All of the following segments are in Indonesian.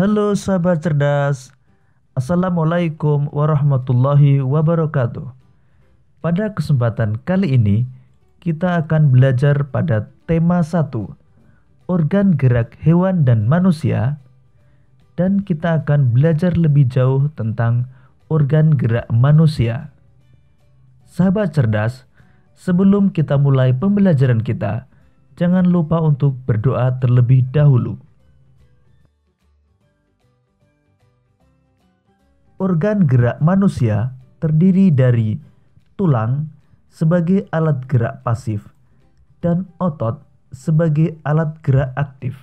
Halo sahabat cerdas, Assalamualaikum warahmatullahi wabarakatuh. Pada kesempatan kali ini, kita akan belajar pada tema 1, organ gerak hewan dan manusia, dan kita akan belajar lebih jauh tentang organ gerak manusia. Sahabat cerdas, sebelum kita mulai pembelajaran kita, jangan lupa untuk berdoa terlebih dahulu. Organ gerak manusia terdiri dari tulang sebagai alat gerak pasif dan otot sebagai alat gerak aktif.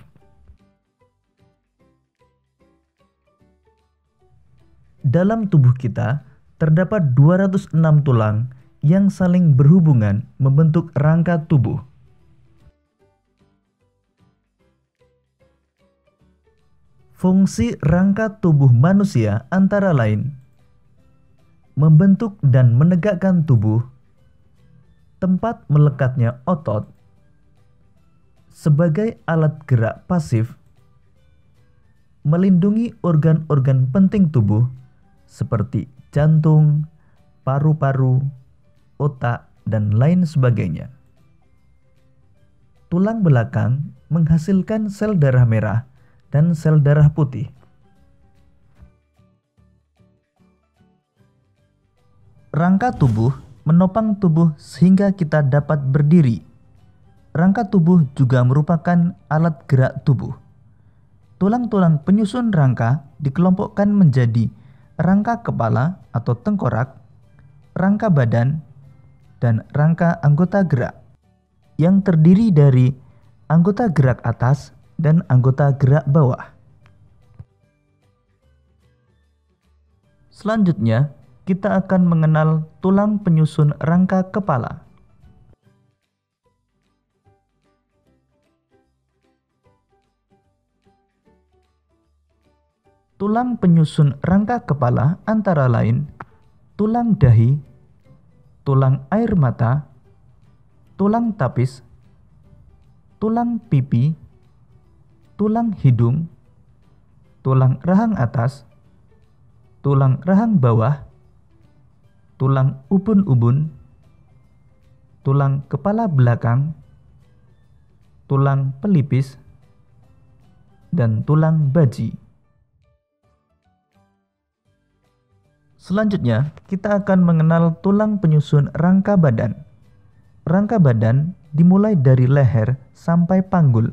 Dalam tubuh kita terdapat 206 tulang yang saling berhubungan membentuk rangka tubuh. Fungsi rangka tubuh manusia antara lain membentuk dan menegakkan tubuh, tempat melekatnya otot, sebagai alat gerak pasif, melindungi organ-organ penting tubuh seperti jantung, paru-paru, otak, dan lain sebagainya. Tulang belakang menghasilkan sel darah merah dan sel darah putih. Rangka tubuh menopang tubuh sehingga kita dapat berdiri. Rangka tubuh juga merupakan alat gerak tubuh. Tulang-tulang penyusun rangka dikelompokkan menjadi rangka kepala atau tengkorak, rangka badan, dan rangka anggota gerak yang terdiri dari anggota gerak atas dan anggota gerak bawah. Selanjutnya, kita akan mengenal tulang penyusun rangka kepala. Tulang penyusun rangka kepala antara lain tulang dahi, tulang air mata, tulang tapis, tulang pipi, tulang hidung, tulang rahang atas, tulang rahang bawah, tulang ubun-ubun, tulang kepala belakang, tulang pelipis, dan tulang baji. Selanjutnya, kita akan mengenal tulang penyusun rangka badan. Rangka badan dimulai dari leher sampai panggul.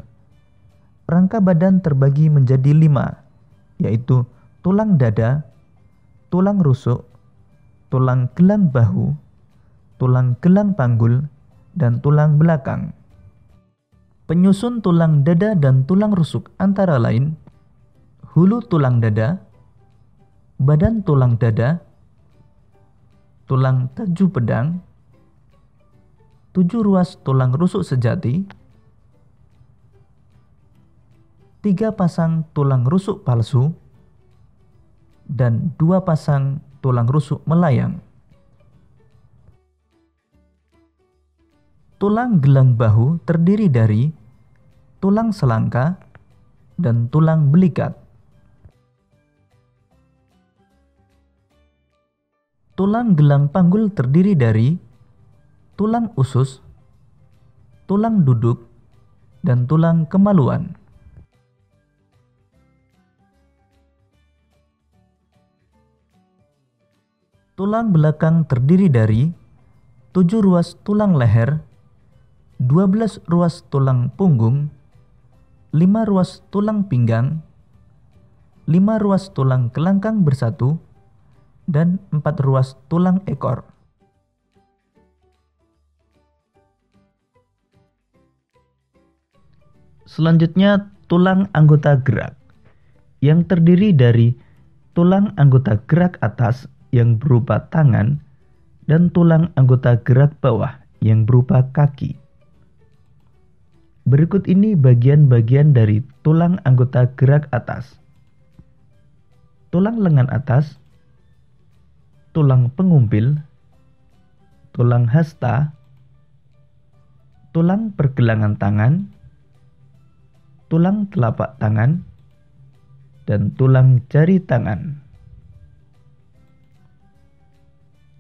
Rangka badan terbagi menjadi 5, yaitu tulang dada, tulang rusuk, tulang gelang bahu, tulang gelang panggul, dan tulang belakang. Penyusun tulang dada dan tulang rusuk antara lain hulu tulang dada, badan tulang dada, tulang taju pedang, 7 ruas tulang rusuk sejati, 3 pasang tulang rusuk palsu, dan 2 pasang tulang rusuk melayang. Tulang gelang bahu terdiri dari tulang selangka dan tulang belikat. Tulang gelang panggul terdiri dari tulang usus, tulang duduk, dan tulang kemaluan. Tulang belakang terdiri dari 7 ruas tulang leher, 12 ruas tulang punggung, 5 ruas tulang pinggang, 5 ruas tulang kelangkang bersatu, dan 4 ruas tulang ekor. Selanjutnya, tulang anggota gerak yang terdiri dari tulang anggota gerak atas yang berupa tangan dan tulang anggota gerak bawah yang berupa kaki. Berikut ini bagian-bagian dari tulang anggota gerak atas. Tulang lengan atas, tulang pengumpil, tulang hasta, tulang pergelangan tangan, tulang telapak tangan, dan tulang jari tangan.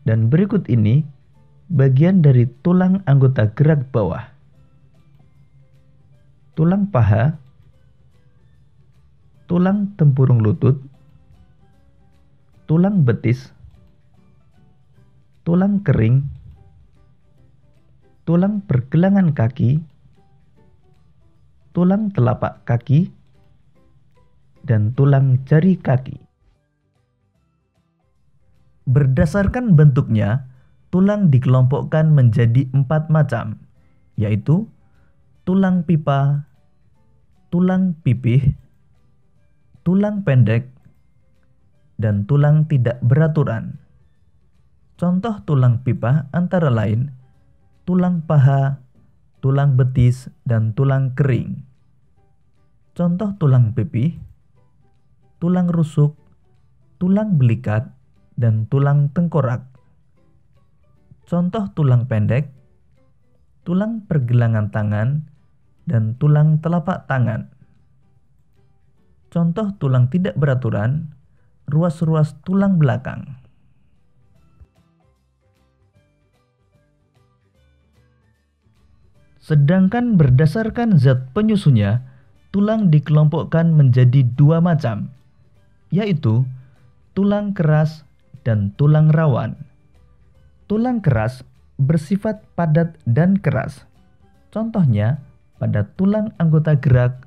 Dan berikut ini bagian dari tulang anggota gerak bawah. Tulang paha, tulang tempurung lutut, tulang betis, tulang kering, tulang pergelangan kaki, tulang telapak kaki, dan tulang jari kaki. Berdasarkan bentuknya, tulang dikelompokkan menjadi 4 macam, yaitu tulang pipa, tulang pipih, tulang pendek, dan tulang tidak beraturan. Contoh tulang pipa antara lain tulang paha, tulang betis, dan tulang kering. Contoh tulang pipih, tulang rusuk, tulang belikat, dan tulang tengkorak. Contoh tulang pendek, tulang pergelangan tangan, dan tulang telapak tangan. Contoh tulang tidak beraturan, ruas-ruas tulang belakang. Sedangkan berdasarkan zat penyusunnya, tulang dikelompokkan menjadi 2 macam, yaitu tulang keras dan tulang rawan. Tulang keras bersifat padat dan keras. Contohnya pada tulang anggota gerak,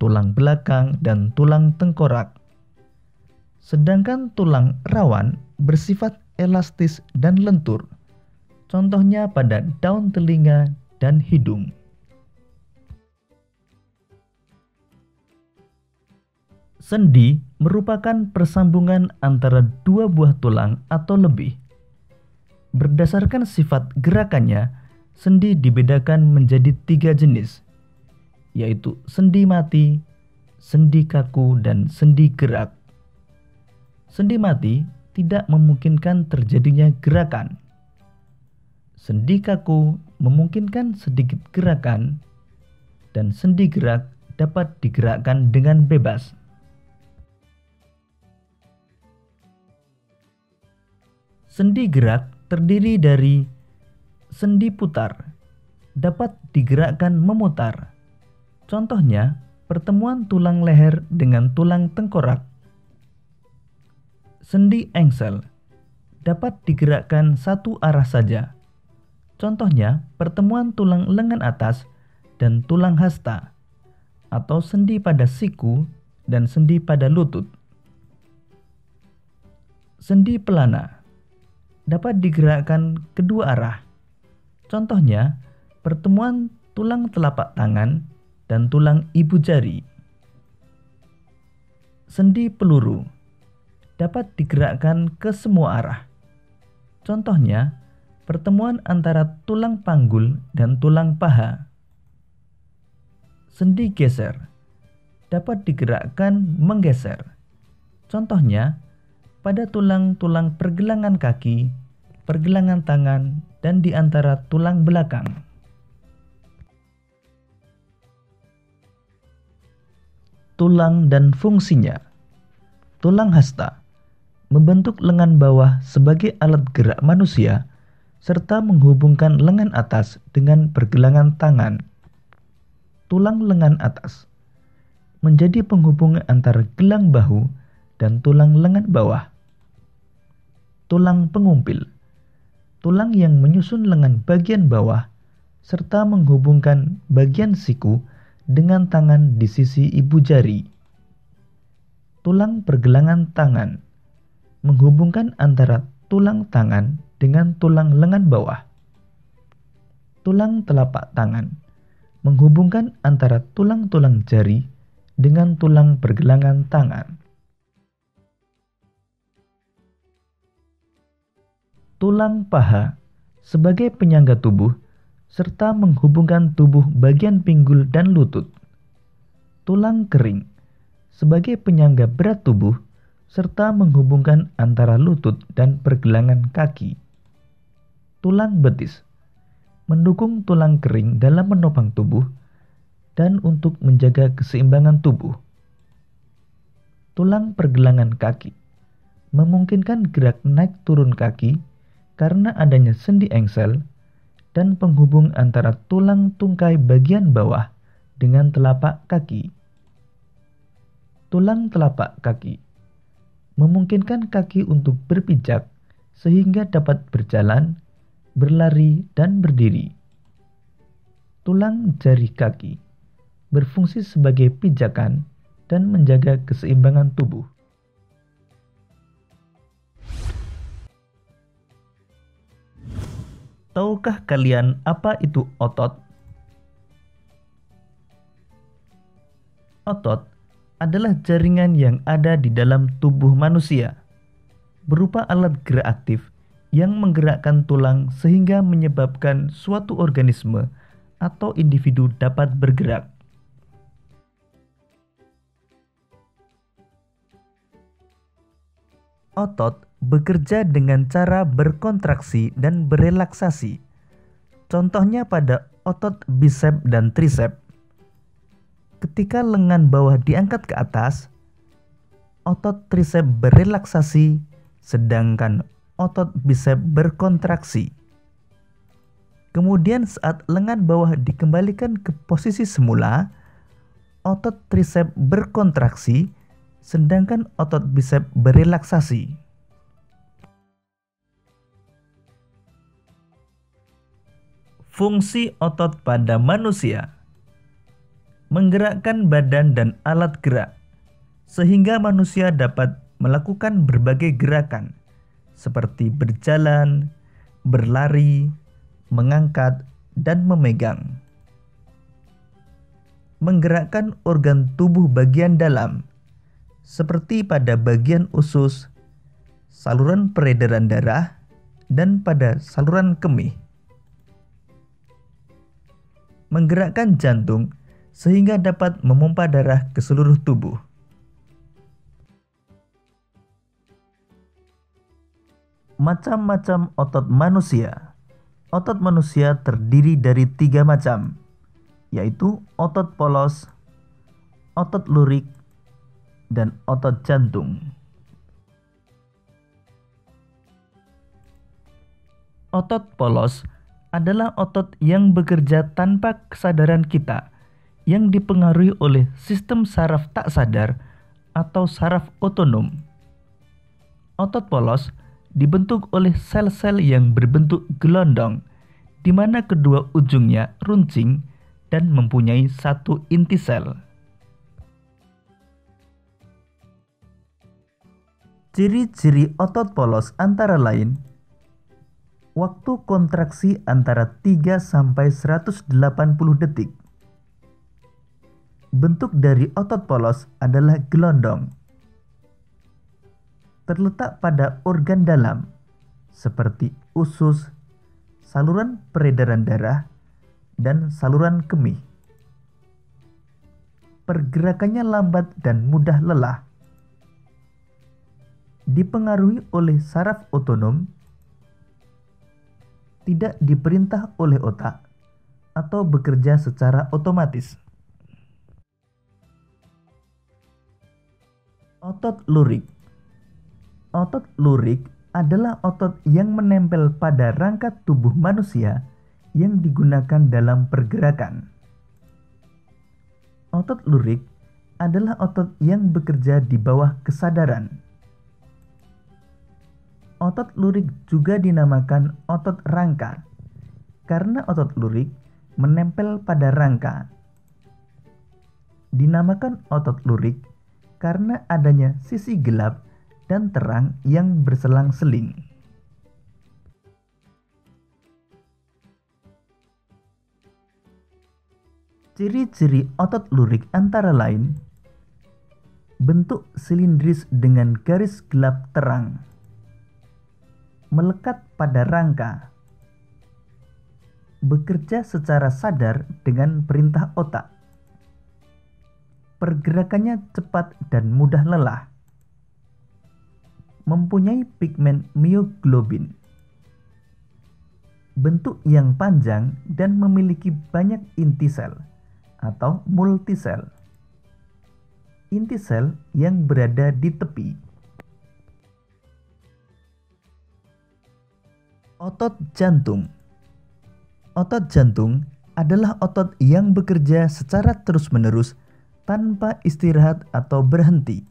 tulang belakang, dan tulang tengkorak. Sedangkan tulang rawan bersifat elastis dan lentur. Contohnya pada daun telinga dan hidung. Sendi merupakan persambungan antara 2 buah tulang atau lebih. Berdasarkan sifat gerakannya, sendi dibedakan menjadi 3 jenis, yaitu sendi mati, sendi kaku, dan sendi gerak. Sendi mati tidak memungkinkan terjadinya gerakan. Sendi kaku memungkinkan sedikit gerakan, dan sendi gerak dapat digerakkan dengan bebas. Sendi gerak terdiri dari sendi putar, dapat digerakkan memutar. Contohnya, pertemuan tulang leher dengan tulang tengkorak. Sendi engsel dapat digerakkan satu arah saja. Contohnya, pertemuan tulang lengan atas dan tulang hasta, atau sendi pada siku dan sendi pada lutut. Sendi pelana dapat digerakkan kedua arah. Contohnya, pertemuan tulang telapak tangan dan tulang ibu jari. Sendi peluru dapat digerakkan ke semua arah. Contohnya, pertemuan antara tulang panggul dan tulang paha. Sendi geser dapat digerakkan menggeser. Contohnya, pada tulang-tulang pergelangan kaki, pergelangan tangan, dan di antara tulang belakang. Tulang dan fungsinya. Tulang hasta membentuk lengan bawah sebagai alat gerak manusia serta menghubungkan lengan atas dengan pergelangan tangan. Tulang lengan atas menjadi penghubung antara gelang bahu dan tulang lengan bawah. Tulang pengumpil, tulang yang menyusun lengan bagian bawah serta menghubungkan bagian siku dengan tangan di sisi ibu jari. Tulang pergelangan tangan menghubungkan antara tulang tangan dengan tulang lengan bawah. Tulang telapak tangan menghubungkan antara tulang-tulang jari dengan tulang pergelangan tangan. Tulang paha sebagai penyangga tubuh serta menghubungkan tubuh bagian pinggul dan lutut. Tulang kering sebagai penyangga berat tubuh serta menghubungkan antara lutut dan pergelangan kaki. Tulang betis mendukung tulang kering dalam menopang tubuh dan untuk menjaga keseimbangan tubuh. tulang pergelangan kaki, memungkinkan gerak naik turun kaki karena adanya sendi engsel dan penghubung antara tulang tungkai bagian bawah dengan telapak kaki. Tulang telapak kaki memungkinkan kaki untuk berpijak sehingga dapat berjalan, berlari, dan berdiri. Tulang jari kaki berfungsi sebagai pijakan dan menjaga keseimbangan tubuh. Tahukah kalian apa itu otot? Otot adalah jaringan yang ada di dalam tubuh manusia, berupa alat gerak aktif yang menggerakkan tulang sehingga menyebabkan suatu organisme atau individu dapat bergerak. Otot bekerja dengan cara berkontraksi dan berelaksasi. Contohnya pada otot bisep dan trisep. Ketika lengan bawah diangkat ke atas, otot trisep berelaksasi, sedangkan otot bisep berkontraksi. Kemudian saat lengan bawah dikembalikan ke posisi semula, otot trisep berkontraksi, sedangkan otot bisep berelaksasi. Fungsi otot pada manusia: menggerakkan badan dan alat gerak, sehingga manusia dapat melakukan berbagai gerakan, seperti berjalan, berlari, mengangkat, dan memegang. Menggerakkan organ tubuh bagian dalam, seperti pada bagian usus, saluran peredaran darah, dan pada saluran kemih. Menggerakkan jantung, sehingga dapat memompa darah ke seluruh tubuh. Macam-macam otot manusia. Otot manusia terdiri dari 3 macam, yaitu otot polos, otot lurik, dan otot jantung. Otot polos adalah otot yang bekerja tanpa kesadaran kita, yang dipengaruhi oleh sistem saraf tak sadar atau saraf otonom. Otot polos dibentuk oleh sel-sel yang berbentuk gelondong, di mana kedua ujungnya runcing dan mempunyai satu inti sel. Ciri-ciri otot polos antara lain: waktu kontraksi antara 3 sampai 180 detik. Bentuk dari otot polos adalah gelondong. Terletak pada organ dalam, seperti usus, saluran peredaran darah, dan saluran kemih. Pergerakannya lambat dan mudah lelah. Dipengaruhi oleh saraf otonom, tidak diperintah oleh otak, atau bekerja secara otomatis. Otot lurik. Otot lurik adalah otot yang menempel pada rangka tubuh manusia yang digunakan dalam pergerakan. Otot lurik adalah otot yang bekerja di bawah kesadaran. Otot lurik juga dinamakan otot rangka, karena otot lurik menempel pada rangka. Dinamakan otot lurik karena adanya sisi gelap dan terang yang berselang-seling. Ciri-ciri otot lurik antara lain: bentuk silindris dengan garis gelap terang, melekat pada rangka, bekerja secara sadar dengan perintah otak, pergerakannya cepat dan mudah lelah, mempunyai pigmen myoglobin, bentuk yang panjang dan memiliki banyak inti sel atau multisel. inti sel yang berada di tepi. Otot jantung. Otot jantung adalah otot yang bekerja secara terus-menerus tanpa istirahat atau berhenti.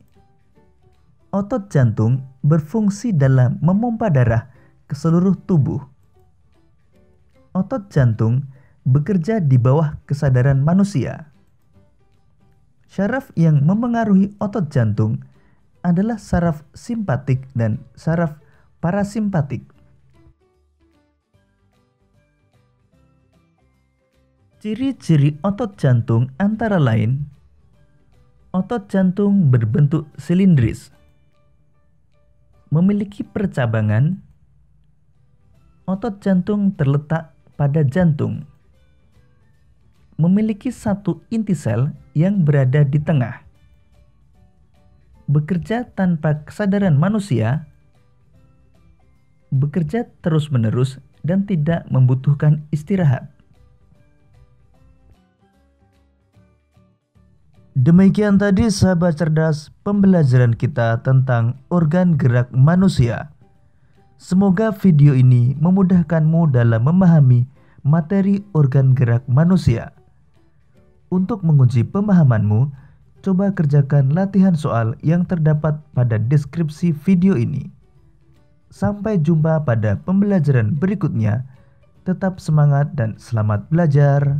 Otot jantung berfungsi dalam memompa darah ke seluruh tubuh. Otot jantung bekerja di bawah kesadaran manusia. Syaraf yang memengaruhi otot jantung adalah saraf simpatik dan saraf parasimpatik. Ciri-ciri otot jantung antara lain: otot jantung berbentuk silindris, memiliki percabangan, otot jantung terletak pada jantung, memiliki satu inti sel yang berada di tengah, bekerja tanpa kesadaran manusia, bekerja terus-menerus dan tidak membutuhkan istirahat. Demikian tadi sahabat cerdas pembelajaran kita tentang organ gerak manusia. Semoga video ini memudahkanmu dalam memahami materi organ gerak manusia. Untuk menguji pemahamanmu, coba kerjakan latihan soal yang terdapat pada deskripsi video ini. Sampai jumpa pada pembelajaran berikutnya. Tetap semangat dan selamat belajar.